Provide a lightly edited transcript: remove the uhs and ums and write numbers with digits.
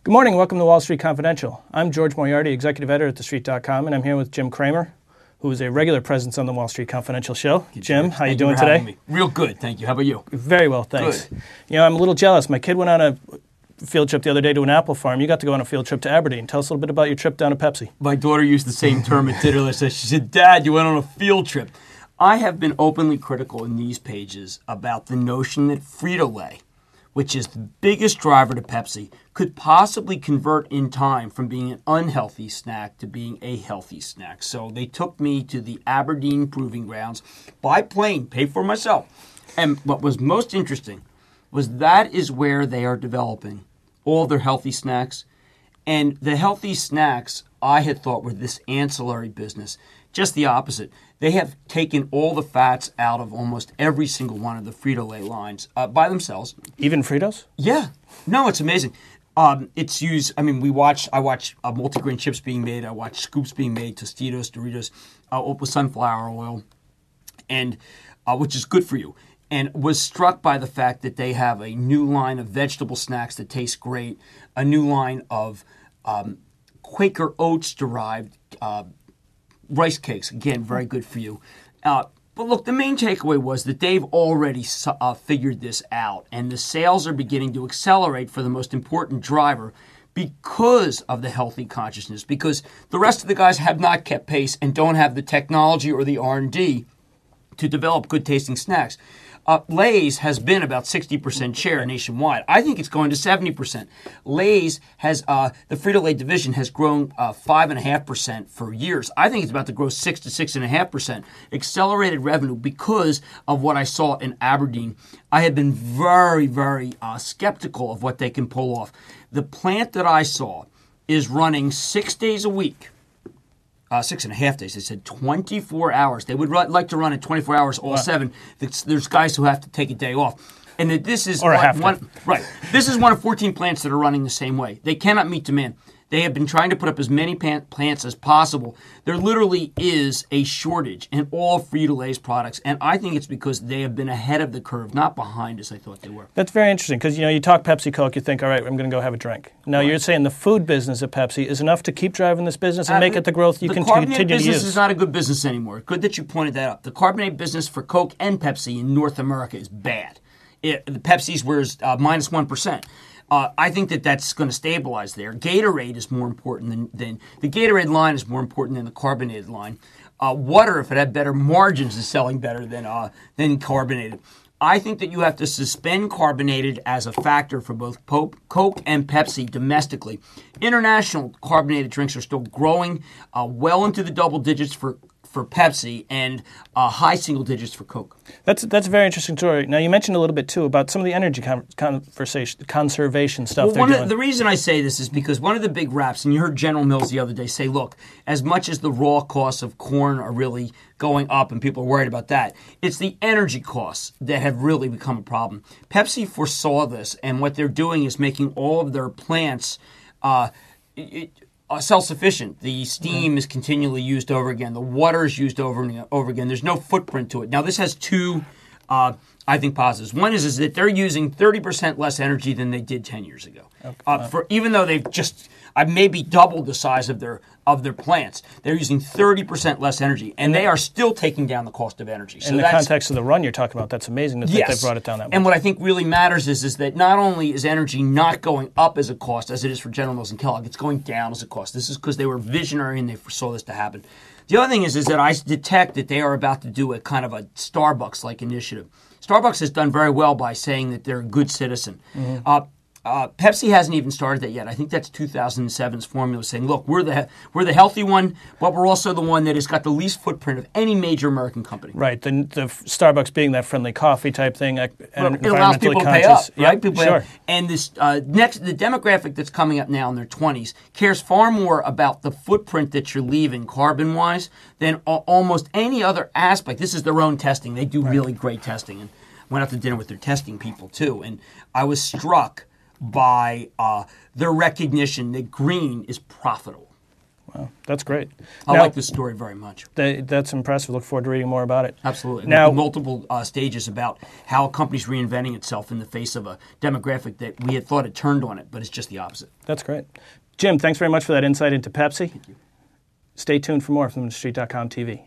Good morning. Welcome to Wall Street Confidential. I'm George Moriarty, executive editor at TheStreet.com, and I'm here with Jim Cramer, who is a regular presence on the Wall Street Confidential show. Jim, how you doing today? Real good, thank you. How about you? Very well, thanks. Good. You know, I'm a little jealous. My kid went on a field trip the other day to an apple farm. You got to go on a field trip to Aberdeen. Tell us a little bit about your trip down to Pepsi. My daughter used the same term at dinner. She said, "Dad, you went on a field trip." I have been openly critical in these pages about the notion that Frito-Lay, which is the biggest driver to Pepsi, could possibly convert in time from being an unhealthy snack to being a healthy snack. So they took me to the Aberdeen Proving Grounds by plane, paid for myself. And what was most interesting was that is where they are developing all their healthy snacks. And the healthy snacks I had thought were this ancillary business. Just the opposite. They have taken all the fats out of almost every single one of the Frito-Lay lines by themselves. Even Fritos? Yeah. No, it's amazing. It's used, I watch multigrain chips being made. I watch scoops being made, Tostitos, Doritos, with sunflower oil, and which is good for you. And was struck by the fact that they have a new line of vegetable snacks that taste great, a new line of Quaker Oats-derived rice cakes, again, very good for you. But look, the main takeaway was that they've already figured this out, and the sales are beginning to accelerate for the most important driver because of the healthy consciousness, because the rest of the guys have not kept pace and don't have the technology or the R&D to develop good-tasting snacks. Lay's has been about 60% share nationwide. I think it's going to 70%. Lay's has, the Frito-Lay division has grown 5.5% for years. I think it's about to grow 6 to 6.5%. Accelerated revenue because of what I saw in Aberdeen. I have been very, very skeptical of what they can pull off. The plant that I saw is running 6 days a week. 6.5 days. They said 24 hours. They would like to run it 24 hours, all 7. There's guys who have to take a day off. And that this is right. This is one of 14 plants that are running the same way. They cannot meet demand. They have been trying to put up as many plants as possible. There literally is a shortage in all Frito-Lay's products, and I think it's because they have been ahead of the curve, not behind as I thought they were. That's very interesting because, you talk Pepsi, Coke, you think, all right, I'm going to go have a drink. Now You're saying the food business at Pepsi is enough to keep driving this business and make it the growth you can continue to use. The carbonate business is not a good business anymore. Good that you pointed that out. The carbonate business for Coke and Pepsi in North America is bad. The Pepsi's was minus 1%. I think that's going to stabilize there. Gatorade is more important than the Gatorade line is more important than the carbonated line. Water, if it had better margins, is selling better than carbonated. I think that you have to suspend carbonated as a factor for both Coke and Pepsi domestically. International carbonated drinks are still growing well into the double digits for Pepsi and high single digits for Coke. That's a very interesting story. Now, you mentioned a little bit, too, about some of the energy conservation stuff they're doing. The reason I say this is because one of the big raps, and you heard General Mills the other day say, look, as much as the raw costs of corn are really going up and people are worried about that, it's the energy costs that have really become a problem. Pepsi foresaw this, and what they're doing is making all of their plants self-sufficient. The steam is continually used over again. The water is used over and over again. There's no footprint to it. Now, this has two, I think, positives. One is that they're using 30% less energy than they did 10 years ago. Even though they've just maybe doubled the size of their plants, they're using 30% less energy, and they are still taking down the cost of energy. So in the context of the run you're talking about, that's amazing that they brought it down that much. And what I think really matters is that not only is energy not going up as a cost, as it is for General Mills and Kellogg, it's going down as a cost. This is because they were visionary and they foresaw this to happen. The other thing is that I detect that they are about to do a kind of a Starbucks-like initiative. Starbucks has done very well by saying that they're a good citizen. Mm-hmm. Pepsi hasn't even started that yet. I think that's 2007's formula saying, look, we're the healthy one, but we're also the one that has got the least footprint of any major American company. Right. The Starbucks being that friendly coffee type thing. It allows people to pay up, right? Yep, sure. And this the demographic that's coming up now in their 20s cares far more about the footprint that you're leaving carbon-wise than almost any other aspect. This is their own testing. They do really great testing. And went out to dinner with their testing people, too. And I was struck by their recognition that green is profitable. Wow, that's great. I like this story very much. That's impressive. Look forward to reading more about it. Absolutely. Now, multiple stages about how a company's reinventing itself in the face of a demographic that we had thought had turned on it, but it's just the opposite. That's great. Jim, thanks very much for that insight into Pepsi. Thank you. Stay tuned for more from TheStreet.com TV.